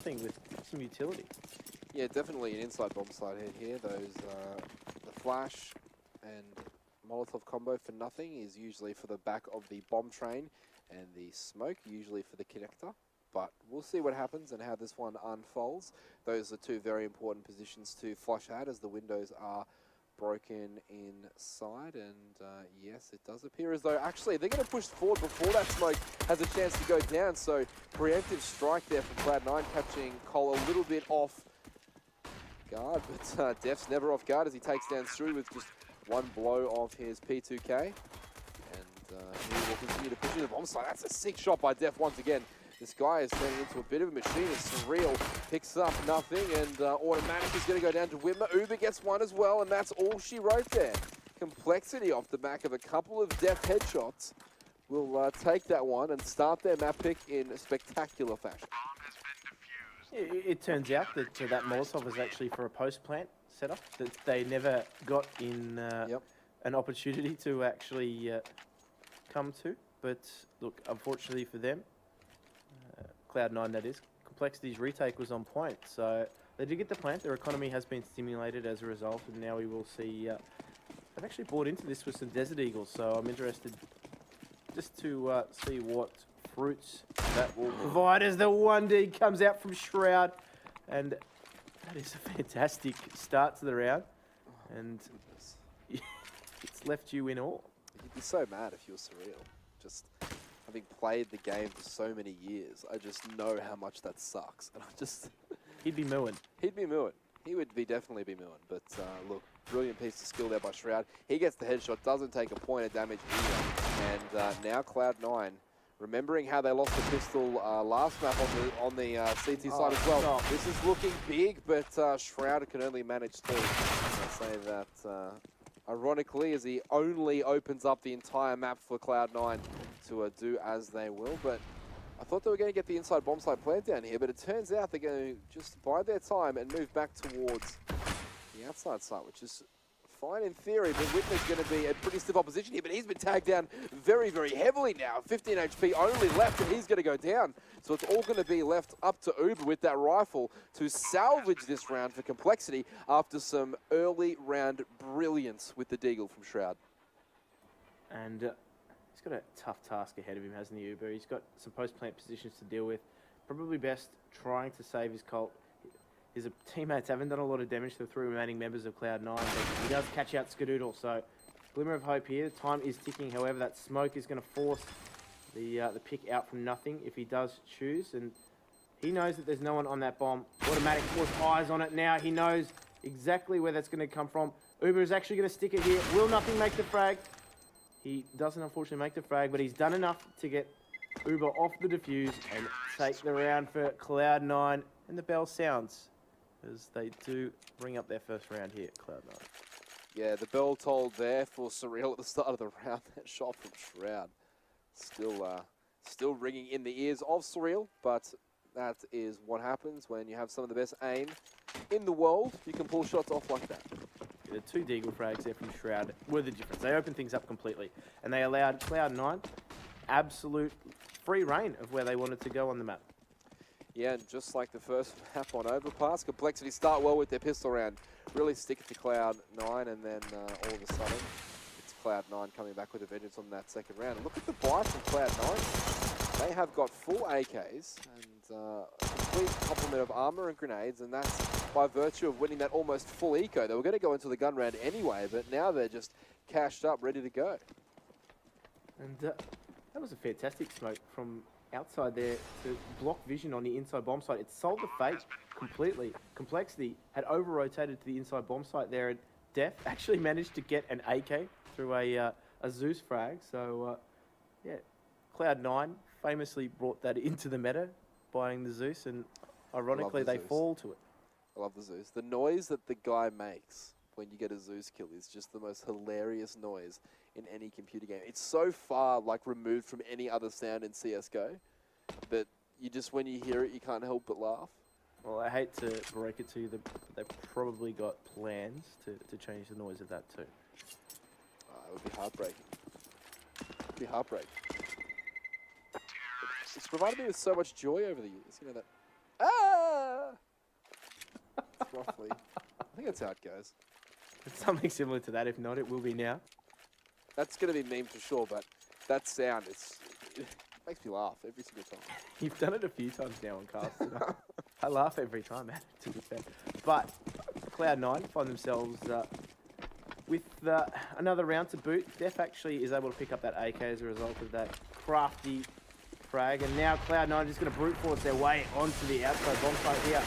something with some utility. Yeah, definitely an inside bomb site head here. Those the flash and Molotov combo for nothing is usually for the back of the bomb train, and the smoke usually for the connector. But we'll see what happens and how this one unfolds. Those are two very important positions to flush out as the windows are broken inside. And yes, it does appear as though actually they're going to push forward before that smoke has a chance to go down. So preemptive strike there from Cloud9, catching Cole a little bit off guard. But Def's never off guard as he takes down Sui with just one blow of his P2K. And he will continue to push into the bomb site. That's a sick shot by Def once again. This guy is turning into a bit of a machine. It's surreal. Picks up nothing, and automatic is going to go down to Whitmer. Uber gets one as well, and that's all she wrote there. Complexity off the back of a couple of Def headshots will take that one and start their map pick in a spectacular fashion. It turns out that that Molotov was actually for a post-plant setup that they never got in an opportunity to actually come to. But look, unfortunately for them, Cloud9 that is, Complexity's retake was on point. So they did get the plant. Their economy has been stimulated as a result, and now we will see. They've actually bought into this with some Desert Eagles, so I'm interested just to see what fruits that will provide as the 1D comes out from Shroud. And that is a fantastic start to the round. And it's left you in awe. You'd be so mad if you were surreal. Just having played the game for so many years, I just know how much that sucks. And I just... He'd be mooing. He'd be mooing. He would definitely be mooing. But look, brilliant piece of skill there by Shroud. He gets the headshot, doesn't take a point of damage either. And now Cloud9, remembering how they lost the pistol last map on the CT side as well. Stop. This is looking big, but Shroud can only manage two. I say that ironically, as he only opens up the entire map for Cloud9 to do as they will. But I thought they were going to get the inside bomb site plant down here, but it turns out they're going to just bide their time and move back towards the outside site, which is fine in theory, but Whitmer's going to be a pretty stiff opposition here, but he's been tagged down very, very heavily now. 15 HP only left, and he's going to go down. So it's all going to be left up to Uber with that rifle to salvage this round for Complexity after some early round brilliance with the Deagle from Shroud. And he's got a tough task ahead of him, hasn't he, Uber? He's got some post-plant positions to deal with. Probably best trying to save his Colt. His teammates haven't done a lot of damage to the three remaining members of Cloud9, but he does catch out Skadoodle, so glimmer of hope here. Time is ticking, however, that smoke is going to force the pick out from nothing if he does choose, and he knows that there's no one on that bomb. Automatic force eyes on it now. He knows exactly where that's going to come from. Uber is actually going to stick it here. Will nothing make the frag? He doesn't unfortunately make the frag, but he's done enough to get Uber off the defuse and take the round for Cloud9, and the bell sounds as they do bring up their first round here at Cloud9. Yeah, the bell tolled there for Surreal at the start of the round. That shot from Shroud still ringing in the ears of Surreal, but that is what happens when you have some of the best aim in the world. You can pull shots off like that. The two Deagle frags there from Shroud were the difference. They opened things up completely, and they allowed Cloud9 absolute free reign of where they wanted to go on the map. Yeah, and just like the first map on Overpass, Complexity start well with their pistol round. Really stick it to Cloud9, and then all of a sudden, it's Cloud9 coming back with a vengeance on that second round. And look at the buy from Cloud9. They have got full AKs and a complete complement of armor and grenades, and that's by virtue of winning that almost full eco. They were going to go into the gun round anyway, but now they're just cashed up, ready to go. And that was a fantastic smoke from outside there to block vision on the inside bomb site. It sold the fake completely. Complexity had over-rotated to the inside bomb site there, and Def actually managed to get an AK through a Zeus frag. So, yeah, Cloud9 famously brought that into the meta, buying the Zeus, and ironically they fall to it. I love the Zeus. The noise that the guy makes when you get a Zeus kill is just the most hilarious noise in any computer game. It's so far removed from any other sound in CSGO, but you just, when you hear it, you can't help but laugh. Well, I hate to break it to you, they've probably got plans to change the noise of that too. It would be heartbreaking. It would be heartbreaking. It's provided me with so much joy over the years, you know that. Ah! It's roughly. I think that's how it goes. It's something similar to that. If not, it will be now. That's going to be meme for sure, but that sound, it makes me laugh every single time. You've done it a few times now on cast. I laugh every time, man, to be fair. But Cloud9 find themselves with another round to boot. Def actually is able to pick up that AK as a result of that crafty frag. And now Cloud9 just going to brute force their way onto the outside bomb site here.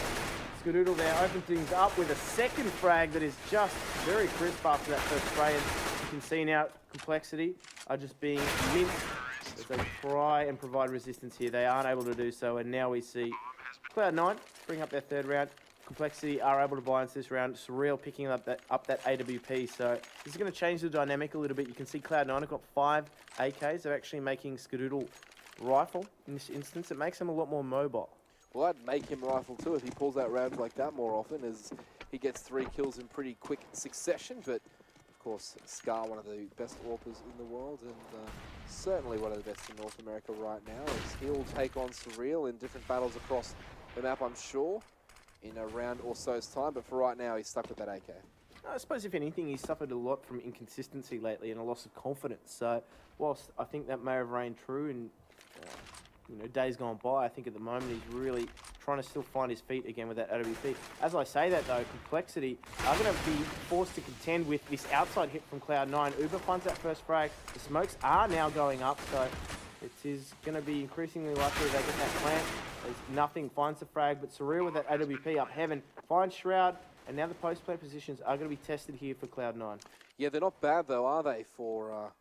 Skadoodle there opens things up with a second frag that is just very crisp after that first spray. And you can see now Complexity are just being minced as they try and provide resistance here. They aren't able to do so, and now we see Cloud9 bring up their third round. Complexity are able to buy into this round. Surreal picking up that AWP, so this is going to change the dynamic a little bit. You can see Cloud9 have got 5 AKs. They're actually making Skadoodle rifle in this instance. It makes them a lot more mobile. Well, I'd make him rifle too if he pulls out rounds like that more often, as he gets 3 kills in pretty quick succession. But of course, Scar, one of the best AWPers in the world, and certainly one of the best in North America right now, as he'll take on Surreal in different battles across the map, I'm sure, in a round or so's time. But for right now, he's stuck with that AK. I suppose, if anything, he's suffered a lot from inconsistency lately and a loss of confidence. So, whilst I think that may have reigned true in days gone by, I think at the moment he's really trying to still find his feet again with that AWP. As I say that, though, Complexity are going to be forced to contend with this outside hit from Cloud9. Uber finds that first frag. The smokes are now going up, so it is going to be increasingly likely they get that plant. There's nothing, finds the frag, but Surreal with that AWP up heaven finds Shroud, and now the post-play positions are going to be tested here for Cloud9. Yeah, they're not bad, though, are they, for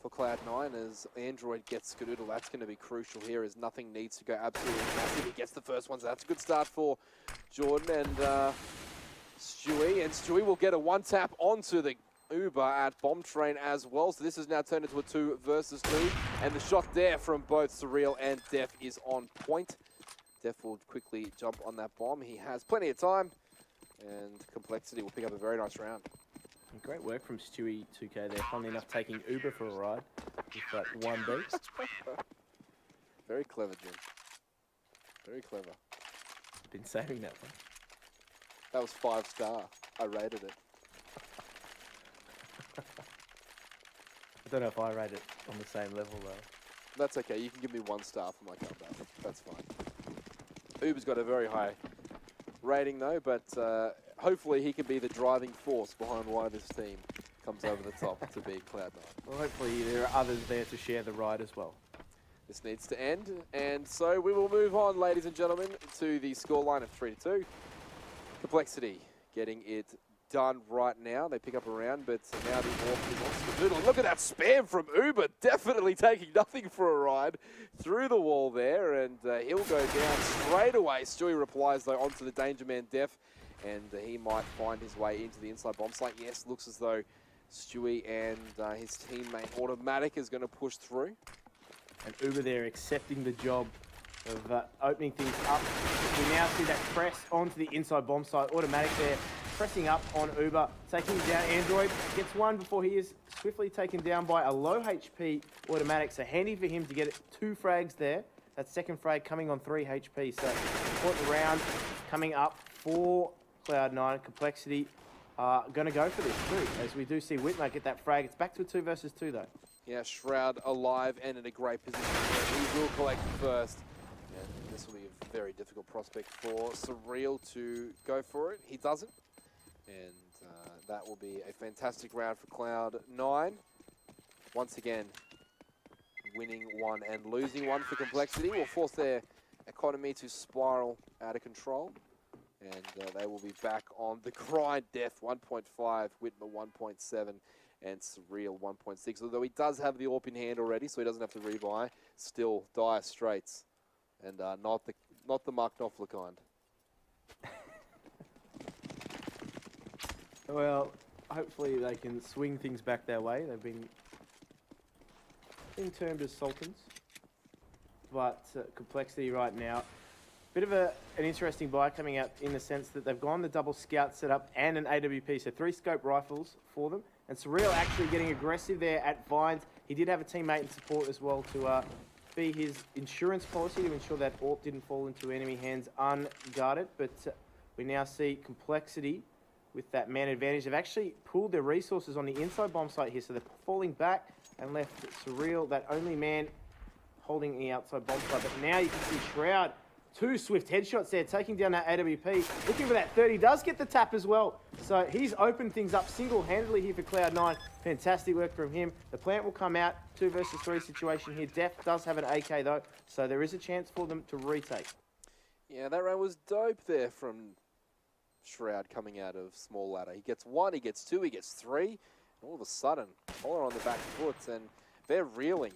Cloud9, as Android gets Skadoodle. That's going to be crucial here, as nothing needs to go absolutely massive. He gets the first one, so that's a good start for Jordan and Stewie. And Stewie will get a one-tap onto the Uber at Bomb Train as well. So this has now turned into a 2 versus 2. And the shot there from both Surreal and Def is on point. Def will quickly jump on that bomb. He has plenty of time. And Complexity will pick up a very nice round. Great work from Stewie 2K there. Funnily enough, taking Uber for a ride with that 1B. Very clever, Jim. Very clever. Been saving that one. That was 5-star. I rated it. I don't know if I rate it on the same level, though. That's okay. You can give me 1 star for my comeback. That's fine. Uber's got a very high rating, though, but hopefully he can be the driving force behind why this team comes over the top to beat Cloud9. Well, hopefully there are others there to share the ride as well. This needs to end, and so we will move on, ladies and gentlemen, to the scoreline of 3-2. Complexity getting it done right now. They pick up a round, but now the AWP is on Skadoodle. Look at that spam from Uber, definitely taking nothing for a ride through the wall there, and he'll go down straight away. Stewie replies, though, onto the Danger Man Def, and he might find his way into the inside bomb site. Yes, looks as though Stewie and his teammate OpTic is going to push through. And Uber there accepting the job of opening things up. We now see that press onto the inside bomb site. OpTic there, pressing up on Uber, taking down Android. Gets one before he is swiftly taken down by a low HP OpTic. So handy for him to get 2 frags there. That second frag coming on 3 HP. So important round coming up for Cloud9. Complexity are going to go for this too, as we do see Whitmer get that frag. It's back to a 2 versus 2 though. Yeah, Shroud alive and in a great position. He will collect first. And this will be a very difficult prospect for Surreal to go for it. He doesn't. And that will be a fantastic round for Cloud9. Once again, winning 1 and losing 1 for Complexity will force their economy to spiral out of control. And they will be back on the grind. Def 1.5, Whitmer 1.7, and Surreal 1.6. Although he does have the AWP in hand already, so he doesn't have to rebuy. Still dire straits, and not the Mark Knopfler kind. Well, hopefully they can swing things back their way. They've been termed as sultans, but Complexity right now. Bit of an interesting buy coming out in the sense that they've gone the double scout setup and an AWP, so 3 scope rifles for them. And Surreal actually getting aggressive there at Vines. He did have a teammate in support as well to be his insurance policy to ensure that AWP didn't fall into enemy hands unguarded. But we now see Complexity with that man advantage. They've actually pulled their resources on the inside bomb site here, so they're falling back and left sapphiRe, that only man holding the outside bomb site. But now you can see Shroud, 2 swift headshots there, taking down that AWP, looking for that 30, does get the tap as well. So he's opened things up single-handedly here for Cloud9. Fantastic work from him. The plant will come out, 2 versus 3 situation here. Def does have an AK though, so there is a chance for them to retake. Yeah, that round was dope there from Shroud coming out of small ladder. He gets 1, he gets 2, he gets 3, and all of a sudden, Polar on the back foot, and they're reeling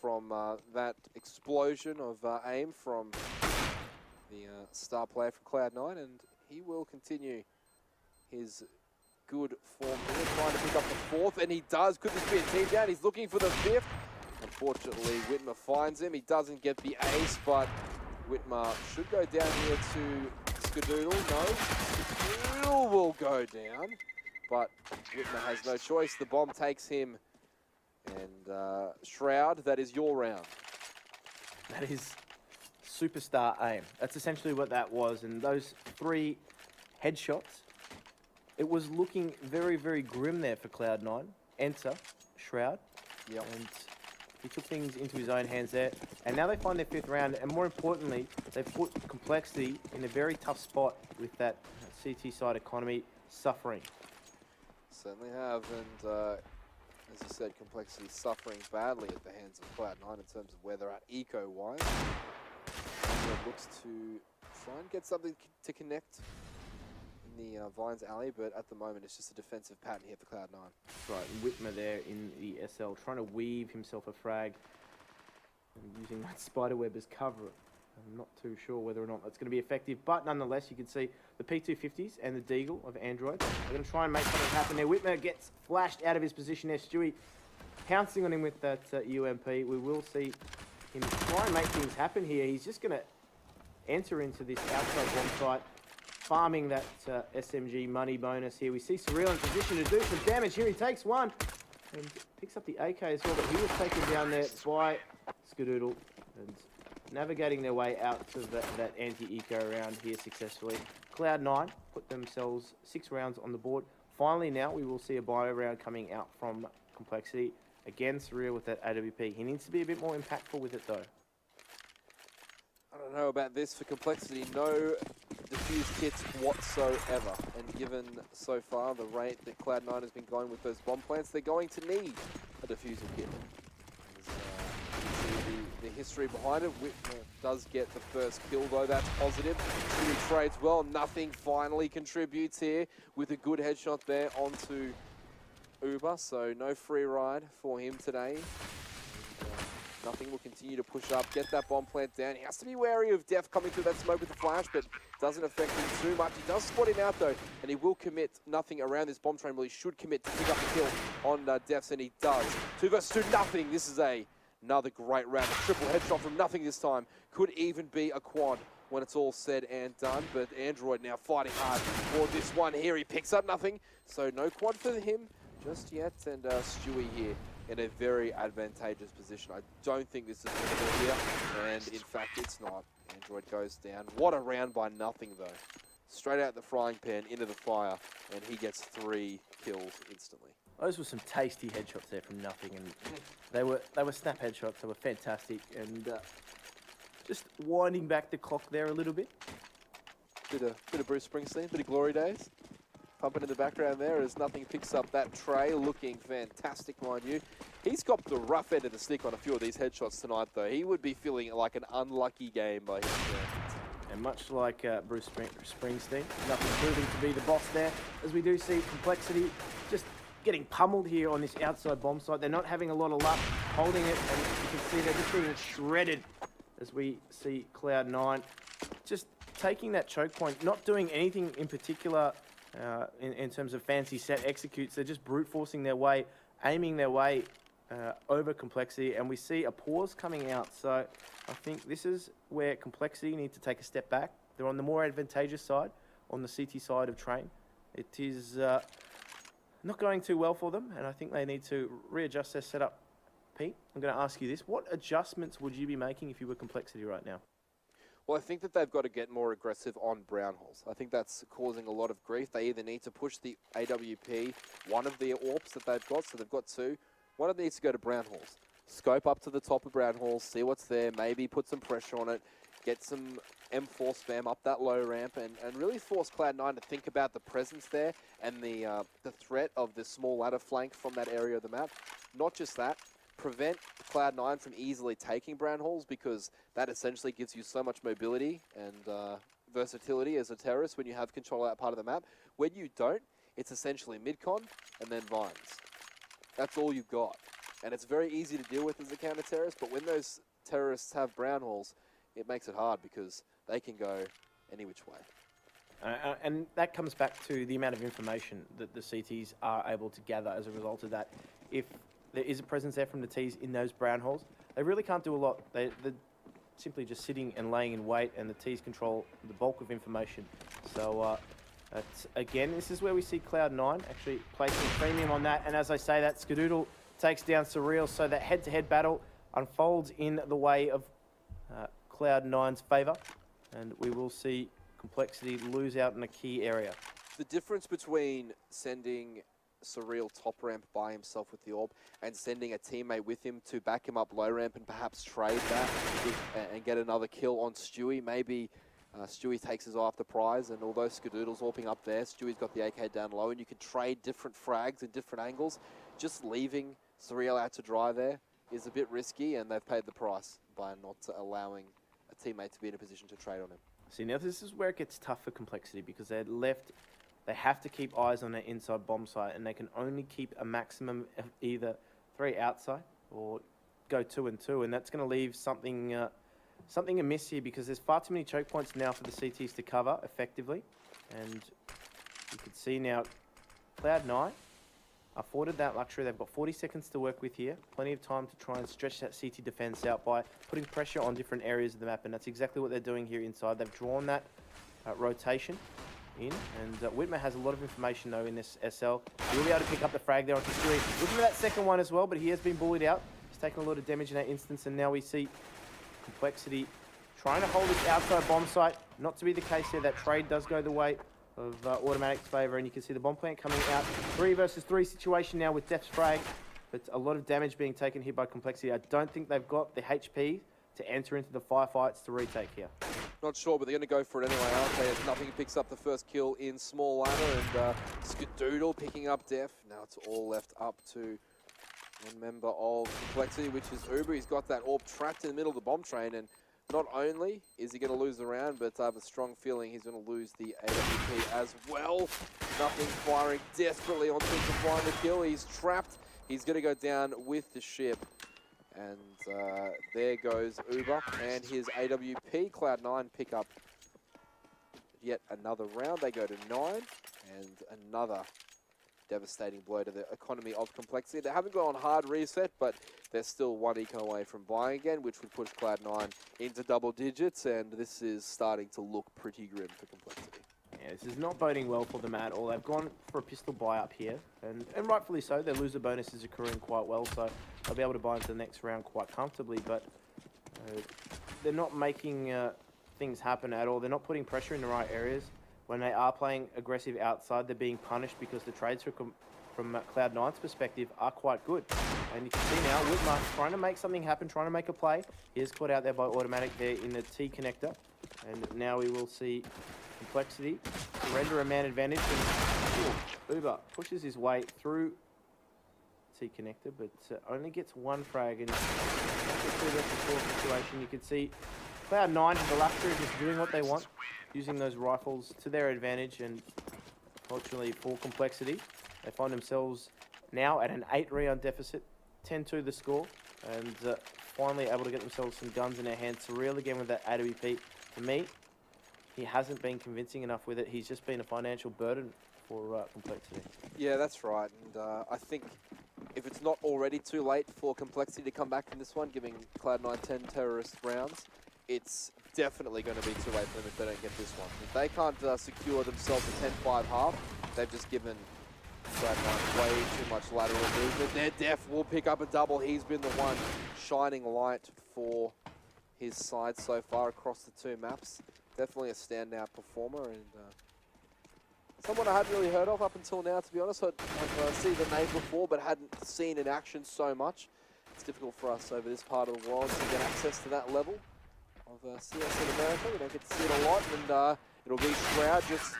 from that explosion of aim from the star player from Cloud9, and he will continue his good form here, trying to pick up the 4th, and he does. Could this be a team down? He's looking for the 5th. Unfortunately, Whitmer finds him. He doesn't get the ace, but Whitmer should go down here to Skadoodle. No, Skadoodle will go down, but Whitmer has no choice. The bomb takes him, and Shroud, that is your round. That is superstar aim. That's essentially what that was. And those 3 headshots, it was looking very, very grim there for Cloud9. Enter Shroud. Yep. And he took things into his own hands there. And now they find their 5th round. And more importantly, they put Complexity in a very tough spot with that CT side economy suffering. Certainly have. And as you said, Complexity suffering badly at the hands of Cloud9 in terms of where they're at eco-wise. Looks to try and get something to connect in the Vines alley, but at the moment it's just a defensive pattern here for Cloud9. That's right, Whitmer there in the ESL, trying to weave himself a frag and using that spiderweb as cover. I'm not too sure whether or not that's going to be effective, but nonetheless you can see the P250s and the Deagle of Android. They're going to try and make something happen there. Whitmer gets flashed out of his position there. Stewie pouncing on him with that UMP. We will see him try and make things happen here. He's just going to enter into this outside bomb site, farming that SMG money bonus here. We see sapphiRe in position to do some damage here. He takes 1 and picks up the AK as well, but he was taken down there by Skadoodle and navigating their way out to that anti-eco round here successfully. Cloud9 put themselves 6 rounds on the board. Finally now we will see a bio round coming out from Complexity. Again, sapphiRe with that AWP. He needs to be a bit more impactful with it though. I don't know about this for Complexity. No defuse kits whatsoever. And given so far the rate that Cloud9 has been going with those bomb plants, they're going to need a defusal kit. The history behind it. Whitmer does get the first kill though, that's positive. He trades well, nothing finally contributes here with a good headshot there onto Uber, so no free ride for him today. And, nothing will continue to push up, get that bomb plant down. He has to be wary of Def coming through that smoke with the flash, but doesn't affect him too much. He does spot him out though, and he will commit nothing around this bomb train. Well, he should commit to pick up the kill on Defs, and he does. 2 versus 2, nothing. This is another great round. A triple headshot from nothing this time. Could even be a quad when it's all said and done, but Android now fighting hard for this one here. He picks up nothing, so no quad for him just yet, and Stewie here in a very advantageous position. I don't think this is possible here, and in fact it's not. Android goes down. What a round by nothing though. Straight out the frying pan into the fire, and he gets 3 kills instantly. Those were some tasty headshots there from nothing, and they were snap headshots. They were fantastic, and just winding back the clock there a little bit. Bit of Bruce Springsteen, bit of Glory Days. Pumping in the background there as nothing picks up that tray, looking fantastic, mind you. He's got the rough end of the stick on a few of these headshots tonight, though. He would be feeling like an unlucky game by his standards. And much like Bruce Springsteen, nothing proving to be the boss there, as we do see Complexity just getting pummeled here on this outside bomb site. They're not having a lot of luck holding it, and you can see they're just being shredded as we see Cloud9 just taking that choke point, not doing anything in particular in terms of fancy set executes. They're just brute forcing their way, aiming their way over Complexity, and we see a pause coming out. So I think this is where Complexity need to take a step back. They're on the more advantageous side, on the CT side of Train. It is not going too well for them, and I think they need to readjust their setup. Pete, I'm going to ask you this. What adjustments would you be making if you were Complexity right now? Well, I think that they've got to get more aggressive on brown holes. I think that's causing a lot of grief. They either need to push the AWP, one of the AWPs that they've got, so they've got two. One of them needs to go to brown holes. Scope up to the top of brown holes, see what's there, maybe put some pressure on it, get some M4 spam up that low ramp, and really force Cloud9 to think about the presence there and the threat of the small ladder flank from that area of the map. Not just that, prevent Cloud9 from easily taking brown holes, because that essentially gives you so much mobility and versatility as a terrorist when you have control of that part of the map. When you don't, it's essentially mid-con and then vines. That's all you've got. And it's very easy to deal with as a counter-terrorist, but when those terrorists have brown holes, it makes it hard because they can go any which way. And that comes back to the amount of information that the CTs are able to gather as a result of that. If there is a presence there from the Ts in those brown holes, they really can't do a lot. They're simply just sitting and laying in wait, and the Ts control the bulk of information. So, again, this is where we see Cloud9 actually placing premium on that. And as I say that, Skadoodle takes down sapphiRe, so that head-to-head battle unfolds in the way of Cloud9's favour. And we will see Complexity lose out in a key area. The difference between sending sapphiRe top ramp by himself with the AWP and sending a teammate with him to back him up low ramp and perhaps trade that and get another kill on Stewie. Maybe Stewie takes his eye off the prize, and although Skadoodle's AWPing up there, Stewie's got the AK down low, and you can trade different frags in different angles. Just leaving sapphiRe out to dry there is a bit risky, and they've paid the price by not allowing a teammate to be in a position to trade on him. See, now this is where it gets tough for Complexity, because they're left, they have to keep eyes on their inside bomb site, and they can only keep a maximum of either 3 outside or go 2 and 2, and that's going to leave something amiss here, because there's far too many choke points now for the CTs to cover effectively. And you can see now Cloud9 afforded that luxury. They've got 40 seconds to work with here. Plenty of time to try and stretch that CT defense out by putting pressure on different areas of the map, and that's exactly what they're doing here inside. They've drawn that rotation in, and Whitmer has a lot of information though in this SL. He'll be able to pick up the frag there onto Stewie. Looking for that second one as well, but he has been bullied out. He's taken a lot of damage in that instance, and now we see Complexity trying to hold this outside bomb site. Not to be the case here. That trade does go the way of Automatic's favour, and you can see the bomb plant coming out. 3 versus 3 situation now with Death's frag, but a lot of damage being taken here by Complexity. I don't think they've got the HP to enter into the firefights to retake here. Not sure, but they're going to go for it anyway, aren't they? As Nothing picks up the first kill in small ladder, and Skadoodle picking up Def. Now it's all left up to one member of Complexity, which is Uber. He's got that AWP trapped in the middle of the bomb train, and not only is he going to lose the round, but I have a strong feeling he's going to lose the AWP as well. Nothing firing desperately onto him to find the kill. He's trapped. He's going to go down with the ship. And there goes Uber and his AWP. Cloud9 pick up yet another round. They go to 9, and another devastating blow to the economy of Complexity. They haven't gone hard reset, but they're still 1 eco away from buying again, which would push Cloud9 into double digits, and this is starting to look pretty grim for Complexity. Yeah, this is not boding well for them at all. They've gone for a pistol buy up here, and rightfully so. Their loser bonus is accruing quite well, so they'll be able to buy into the next round quite comfortably, but they're not making things happen at all. They're not putting pressure in the right areas. When they are playing aggressive outside, they're being punished because the trades from Cloud9's perspective are quite good. And you can see now, Whitmer trying to make something happen, trying to make a play. He is caught out there by Automatic there in the T connector. And now we will see Complexity surrender a man advantage. And Uber pushes his way through T connector, but only gets 1 frag. And situation, you can see Cloud9 has the luxury of just doing what they want, using those rifles to their advantage, and fortunately for Complexity, they find themselves now at an 8 round deficit, 10-2 the score, and finally able to get themselves some guns in their hands. Surreal again with that AWP. For me, he hasn't been convincing enough with it. He's just been a financial burden for Complexity. Yeah, that's right, and I think if it's not already too late for Complexity to come back from this one, giving Cloud9 10 terrorist rounds, it's definitely going to be too late for them if they don't get this one. If they can't secure themselves a 10-5 half, they've just given Cloud9 way too much lateral movement. Their Def will pick up a double. He's been the one shining light for his side so far across the two maps. Definitely a standout performer, and someone I hadn't really heard of up until now, to be honest. I've seen the name before, but hadn't seen in action so much. It's difficult for us over this part of the world to get access to that level of CS in America. We don't get to see it a lot, and it'll be Tsquared just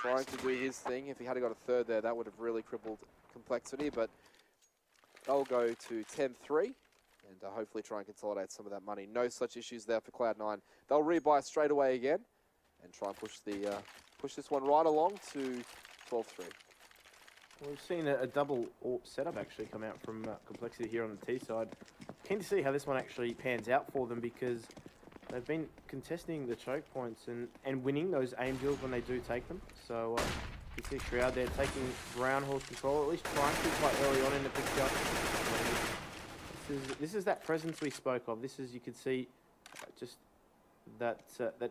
trying to do his thing. If he had got a third there, that would have really crippled complexity, but they'll go to 10-3 and hopefully try and consolidate some of that money. No such issues there for Cloud9. They'll rebuy straight away again and try and push this one right along to 12-3. Well, we've seen a double AWP setup actually come out from Complexity here on the T side. Keen to see how this one actually pans out for them, because they've been contesting the choke points and winning those aim drills when they do take them. So you can see Shroud there taking ground horse control, at least trying to quite early on in the picture. This is that presence we spoke of. This is, you can see just that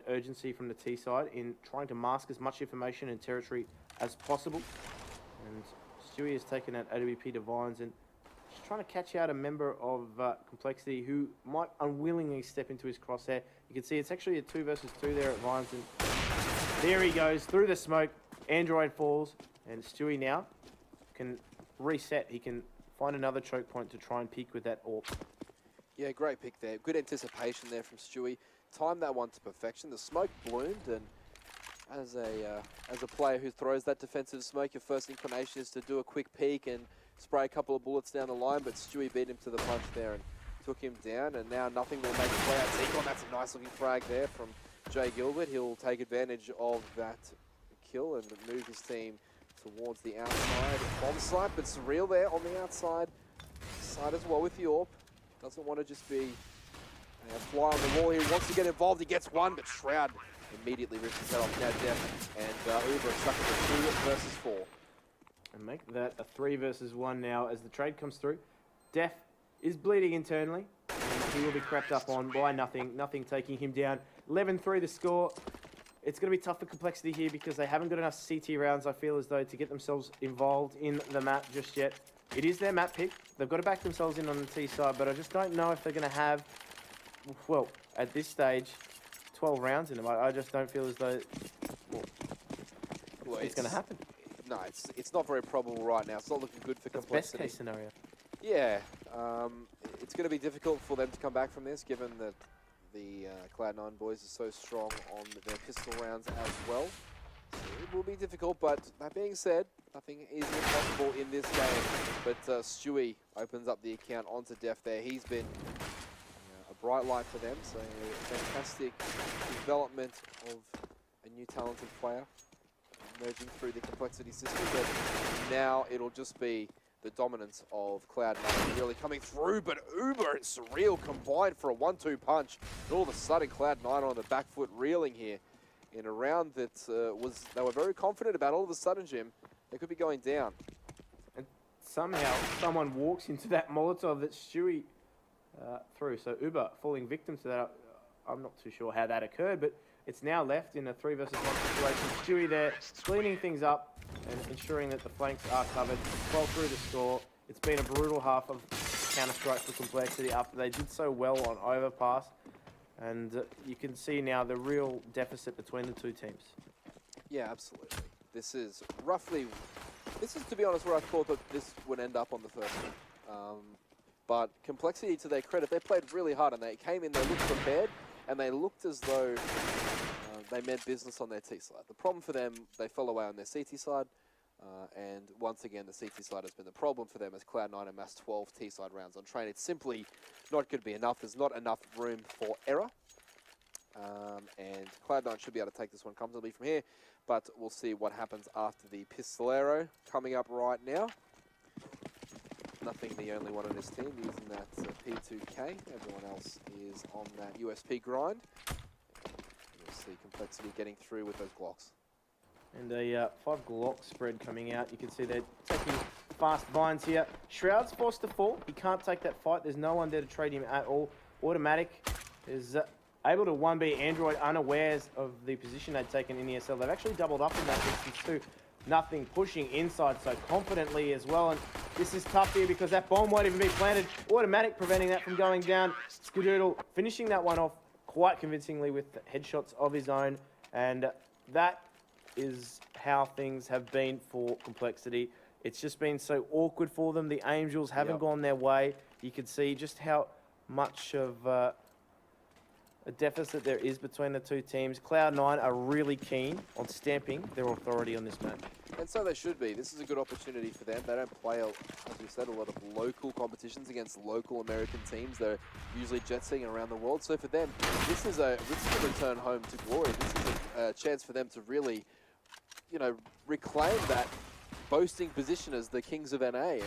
urgency from the T side in trying to mask as much information and territory as possible. And Stewie has taken out AWP Divines and just trying to catch out a member of Complexity who might unwillingly step into his crosshair. You can see it's actually a 2 versus 2 there at Vines, and there he goes through the smoke. Android falls, and Stewie now can reset. He can find another choke point to try and peak with that AWP. Yeah, great pick there. Good anticipation there from Stewie. Timed that one to perfection. The smoke bloomed, and as a player who throws that defensive smoke, your first inclination is to do a quick peek and spray a couple of bullets down the line, but Stewie beat him to the punch there and took him down, and now nothing will make its way out. Zekon, that's a nice looking frag there from Jay Gilbert. He'll take advantage of that kill and move his team towards the outside. Bomb site, but sapphiRe there on the outside side as well with the AWP. Doesn't want to just be a fly on the wall here. He wants to get involved. He gets one, but Shroud immediately rips his head off. Now Def and Uber are stuck in a 2 versus 4. And make that a 3 versus 1 now as the trade comes through. Def is bleeding internally, and he will be crept up on by nothing taking him down. 11-3 the score. It's going to be tough for Complexity here because they haven't got enough CT rounds, I feel as though, to get themselves involved in the map just yet. It is their map pick. They've got to back themselves in on the T side, but I just don't know if they're going to have, well, at this stage, 12 rounds in them. I just don't feel as though it's going to happen. No, it's not very probable right now. It's not looking good for Complexity. Best case scenario. Yeah, it's going to be difficult for them to come back from this, given that the Cloud9 boys are so strong on their pistol rounds as well. So it will be difficult, but that being said, nothing is impossible in this game. But Stewie opens up the account onto Def there. He's been a bright light for them, so a fantastic development of a new talented player emerging through the Complexity system. But now it'll just be the dominance of Cloud9 really coming through, but Uber and sapphiRe combined for a 1-2 punch. And all of a sudden, Cloud9 on the back foot reeling here in a round that they were very confident about. All of a sudden, Jim, they could be going down. And somehow, someone walks into that Molotov that Stewie threw. So Uber falling victim to that. I'm not too sure how that occurred, but it's now left in a 3 versus 1 situation. Stewie there, cleaning things up and ensuring that the flanks are covered. 12 through the score. It's been a brutal half of Counter-Strike for Complexity after they did so well on Overpass. And you can see now the real deficit between the two teams. Yeah, absolutely. This is, to be honest, where I thought that this would end up on the first one. But Complexity, to their credit, they played really hard and they came in, they looked prepared, and they looked as though they meant business on their T side. The problem for them, they fell away on their CT side, and once again, the CT side has been the problem for them as Cloud9 amassed 12 T side rounds on train. It's simply not going to be enough. There's not enough room for error, and Cloud9 should be able to take this one comfortably from here, but we'll see what happens after the Pistolero coming up right now. Nothing the only one on this team using that P2K. Everyone else is on that USP grind. You'll see Complexity getting through with those Glocks. And a 5 Glock spread coming out. You can see they're taking fast vines here. Shroud's forced to fall. He can't take that fight. There's no one there to trade him at all. Automatic is able to 1B Android unawares of the position they'd taken in ESL. They've actually doubled up in that instance too. Nothing pushing inside so confidently as well. And this is tough here because that bomb won't even be planted. Automatic preventing that from going down. Skadoodle finishing that one off quite convincingly with headshots of his own, and that is how things have been for Complexity. It's just been so awkward for them. The Angels haven't gone their way. You can see just how much of a deficit there is between the two teams. Cloud9 are really keen on stamping their authority on this match. And so they should be. This is a good opportunity for them. They don't play, as we said, a lot of local competitions against local American teams. They're usually jet-setting around the world. So for them, this is a return home to glory. This is a chance for them to really, you know, reclaim that boasting position as the Kings of NA. And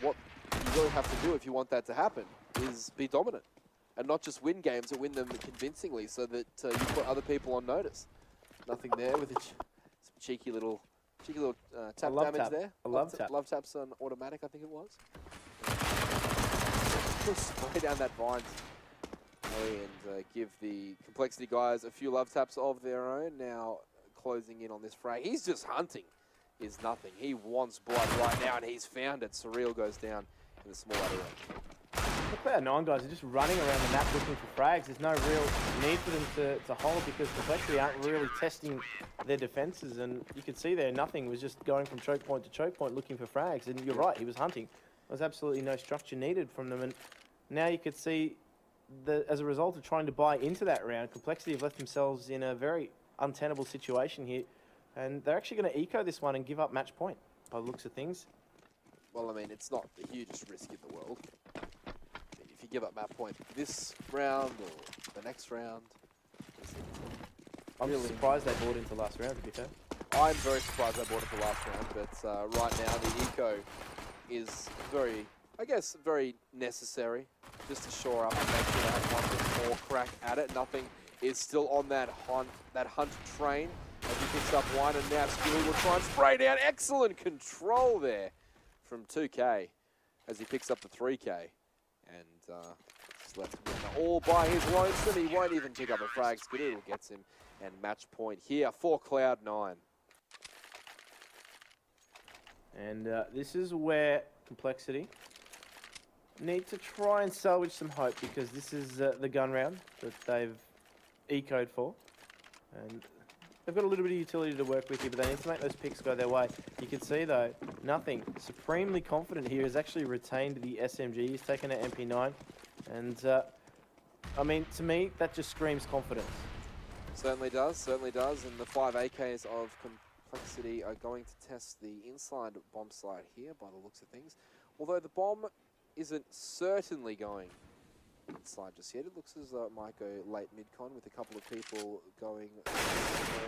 what you really have to do if you want that to happen is be dominant. And not just win games, but win them convincingly so that you put other people on notice. Nothing there with some cheeky little tap damage there. Love tap. Love taps on automatic, I think it was. Just spray down that vine and give the Complexity guys a few love taps of their own. Now closing in on this frag. He's just hunting is nothing. He wants blood right now, and he's found it. Surreal goes down in the small area. The Cloud9 guys are just running around the map looking for frags. There's no real need for them to hold because Complexity aren't really testing their defenses. And you could see there, nothing was just going from choke point to choke point looking for frags. And you're right, he was hunting. There was absolutely no structure needed from them. And now you could see that as a result of trying to buy into that round, Complexity have left themselves in a very untenable situation here. And they're actually going to eco this one and give up match point by the looks of things. Well, I mean, it's not the hugest risk in the world. If you give up map point this round or the next round. I'm really surprised they bought into last round, to be fair. I'm very surprised they bought into last round, but right now the eco is very, I guess, very necessary just to shore up and make sure they have one more crack at it. Nothing is still on that hunt train as he picks up one, and now Skilly will try and spray down. Excellent control there from 2K as he picks up the 3K. And just left all by his lonesome. He won't even pick up a frag. Skadoodle gets him, and match point here for Cloud9. And this is where Complexity need to try and salvage some hope, because this is the gun round that they've ecoed for. And they've got a little bit of utility to work with here, but they need to make those picks go their way. You can see, though, nothing. Supremely confident here has actually retained the SMG. He's taken an MP9. And, I mean, to me, that just screams confidence. Certainly does, and the 5 AKs of Complexity are going to test the inside bomb site here by the looks of things. Although the bomb isn't certainly going inside just yet. It looks as though it might go late mid-con with a couple of people going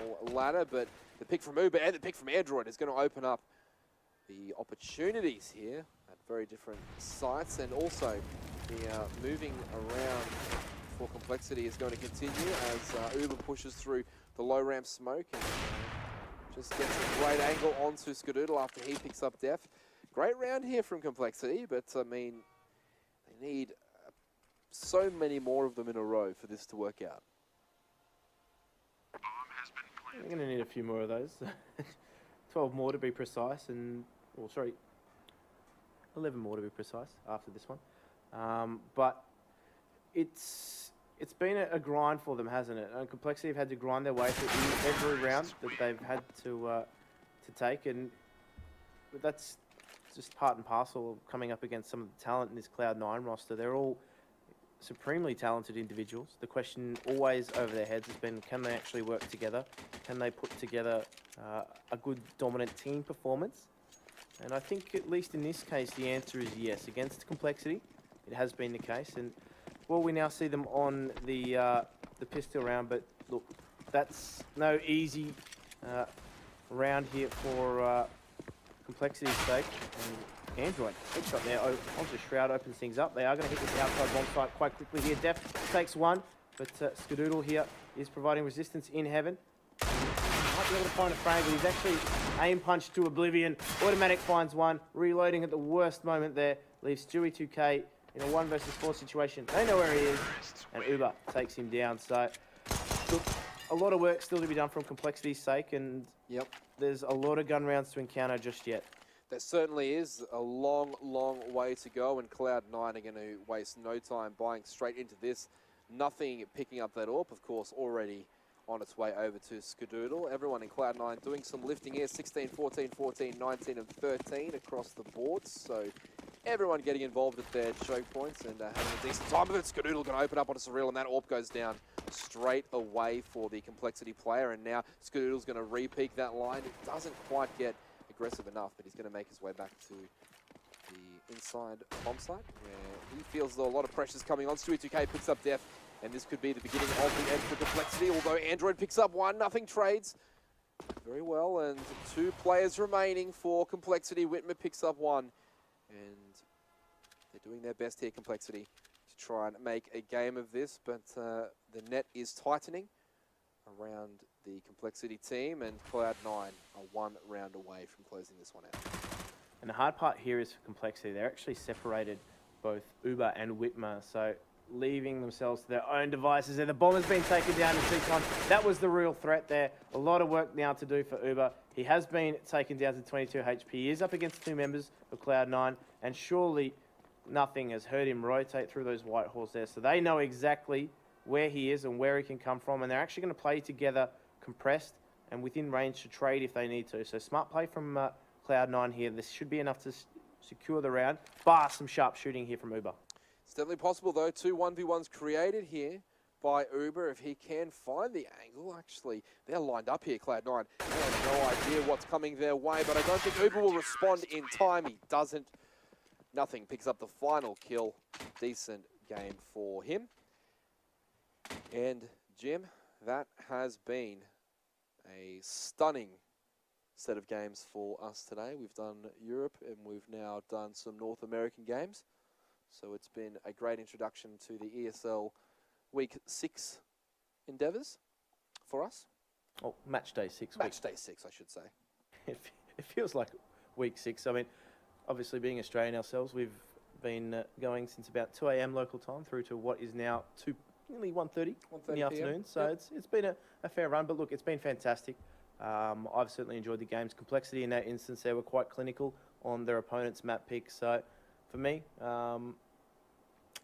more ladder, but the pick from Uber and the pick from Android is going to open up the opportunities here at very different sites, and also the moving around for Complexity is going to continue as Uber pushes through the low ramp smoke and just gets a great angle onto Skadoodle after he picks up Def. Great round here from Complexity, but I mean, they need so many more of them in a row for this to work out. We're going to need a few more of those. 12 more to be precise, and, well, sorry, 11 more to be precise after this one. But it's been a grind for them, hasn't it? And Complexity have had to grind their way through every round that they've had to take, and that's just part and parcel of coming up against some of the talent in this Cloud9 roster. They're all supremely talented individuals. The question always over their heads has been, can they actually work together? Can they put together a good dominant team performance? And I think, at least in this case, the answer is yes. Against Complexity, it has been the case. And, well, we now see them on the pistol round, but look, that's no easy round here for Complexity's sake. And Android, headshot there onto Shroud, opens things up. They are going to hit this outside bomb site quite quickly here. Def takes one, but Skadoodle here is providing resistance in heaven. Might be able to find a frag, but he's actually aim punched to oblivion. Automatic finds one, reloading at the worst moment there. Leaves Stewie 2K in a 1 versus 4 situation. They know where he is, and Uber takes him down. So, look, a lot of work still to be done from Complexity's sake, and there's a lot of gun rounds to encounter just yet. There certainly is a long, long way to go, and Cloud9 are going to waste no time buying straight into this. Nothing picking up that AWP, of course, already on its way over to Skadoodle. Everyone in Cloud9 doing some lifting here, 16, 14, 14, 19 and 13 across the boards. So everyone getting involved at their choke points and having a decent time of it. Skadoodle going to open up on a surreal, and that AWP goes down straight away for the Complexity player. And now Skadoodle's going to re-peak that line. It doesn't quite get aggressive enough, but he's going to make his way back to the inside bomb site, where he feels a lot of pressure's coming on. Stewie2K picks up Def, and this could be the beginning of the end for Complexity, although Android picks up one, nothing trades very well, and 2 players remaining for Complexity. Whitmer picks up one, and they're doing their best here, Complexity, to try and make a game of this, but the net is tightening around the Complexity team, and Cloud9 are 1 round away from closing this one out. And the hard part here is for Complexity. They're actually separated, both Uber and Whitmer, so leaving themselves to their own devices. And the bomb has been taken down in T-Con. That was the real threat there. A lot of work now to do for Uber. He has been taken down to 22 HP. He is up against 2 members of Cloud9, and surely nothing has heard him rotate through those white halls there. So they know exactly where he is and where he can come from, and they're actually going to play together compressed and within range to trade if they need to. So smart play from Cloud9 here. This should be enough to secure the round, bar some sharp shooting here from Uber. It's definitely possible, though. 2 1v1s created here by Uber. If he can find the angle, actually, they're lined up here, Cloud9. They have no idea what's coming their way, but I don't think Uber will respond in time. He doesn't. Nothing. Picks up the final kill. Decent game for him. And, Jim, that has been a stunning set of games for us today. We've done Europe, and we've now done some North American games. So it's been a great introduction to the ESL Week 6 endeavours for us. Oh, match day 6. Match day 6, I should say. It feels like week 6. I mean, obviously being Australian ourselves, we've been going since about 2 AM local time through to what is now nearly 1:30 in the afternoon. So yep. It's been a fair run, but look, it's been fantastic. I've certainly enjoyed the games. Complexity in that instance, they were quite clinical on their opponent's map picks. So for me,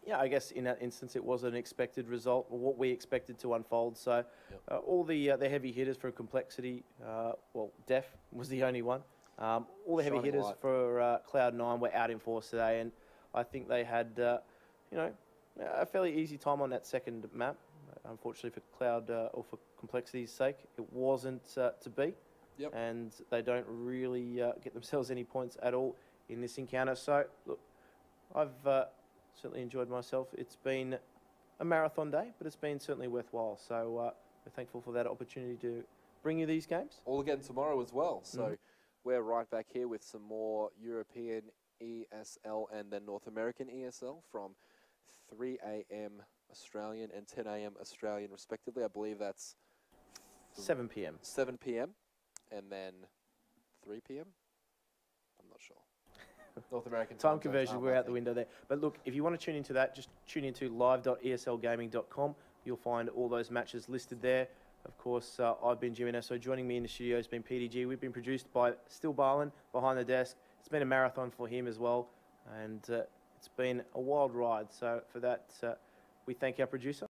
yeah, I guess in that instance it was an expected result, or what we expected to unfold. So yep. All the heavy hitters for Complexity, well, Def was the only one. All the heavy hitters for Cloud9 were out in force today, and I think they had, you know, a fairly easy time on that second map. Unfortunately for Cloud or for Complexity's sake, it wasn't to be, yep. And they don't really get themselves any points at all in this encounter. So look, I've certainly enjoyed myself. It's been a marathon day, but it's been certainly worthwhile. So we're thankful for that opportunity to bring you these games. All again tomorrow as well. So we're right back here with some more European ESL and then North American ESL from 3 AM Australian and 10 AM Australian respectively. I believe that's 7 PM. 7 PM and then 3 PM? I'm not sure. North American time conversion, we're out the window there. But look, if you want to tune into that, just tune into live.eslgaming.com. You'll find all those matches listed there. Of course, I've been Jim Inesso. Joining me in the studio has been PDG. We've been produced by Still Barlin behind the desk. It's been a marathon for him as well, and it's been a wild ride. So for that, we thank our producer.